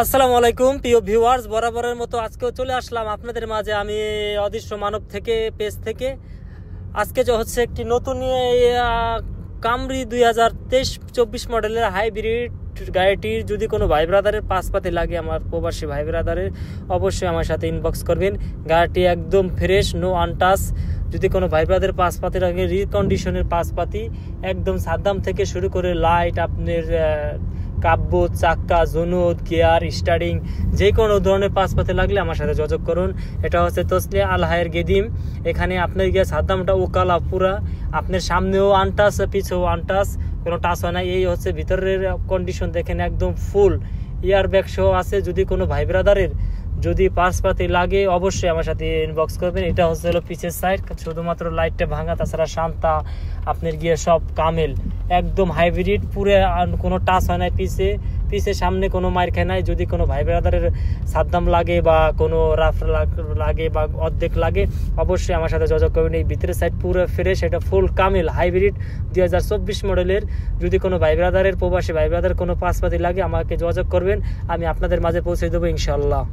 আসসালামু আলাইকুম প্রিয় ভিউয়ার্স, বরাবরের মতো আজকেও চলে আসলাম আপনাদের মাঝে আমি অদৃশ্য মানব থেকে পেজ থেকে। আজকে যে হচ্ছে একটি নতুন কামরি 2023-24 মডেলের হাইব্রিড গাড়িটির যদি কোনো ভাই ব্রাদারের পাশপাতি লাগে, আমার প্রবাসী ভাই ব্রাদারের, অবশ্যই আমার সাথে ইনবক্স করবেন। গাড়িটি একদম ফ্রেশ, নো আনটাচ। যদি কোনো ভাই ব্রাদারের পাশপাতি লাগে, রিকন্ডিশনের পাশপাতি একদম সাদ্দাম থেকে শুরু করে লাইট, আপনার কাব্য, চাক্কা, জুনুদ, গিয়ার, স্টারিং, যে কোনো ধরনের পাশপাতি লাগলে আমার সাথে যোগাযোগ করুন। এটা হচ্ছে তসলিয়া আল হায়ের গেদিম। এখানে আপনার গিয়ে সাদ্দামটা ওকালা পুরা, আপনার সামনেও আনটাচ, পিছেও আনটাচ, কোনো টাচ হয় না। এই হচ্ছে ভিতরের কন্ডিশন দেখেন, একদম ফুল ইয়ার ব্যাগ সহ আছে। যদি কোনো ভাই ব্রাদারের যদি পাশপাতি লাগে অবশ্যই আমার সাথে ইনবক্স করবেন। এটা হচ্ছে হলো পিছের সাইড, শুধুমাত্র লাইটটা ভাঙা, তাছাড়া শান্তা আপনার গিয়ে সব কামেল, একদম হাইব্রিড, পুরো কোনো টাচ হয় না। পিছে সামনে কোনো মার খায় নাই। যদি কোনো ভাই ব্রাদারের সাদ্দাম লাগে বা কোনো রাফ লাগে বা অর্ধেক লাগে অবশ্যই আমার সাথে যোগাযোগ করবেন। এই ভিতরের সাইড পুরো ফ্রেশ, এটা ফুল কামেল হাইব্রিড 2024 মডেলের। যদি কোনো ভাই ব্রাদারের, প্রবাসী ভাই ব্রাদার কোনো পাশপাতি লাগে আমাকে যোগাযোগ করবেন, আমি আপনাদের মাঝে পৌঁছে দেবো ইনশাল্লাহ।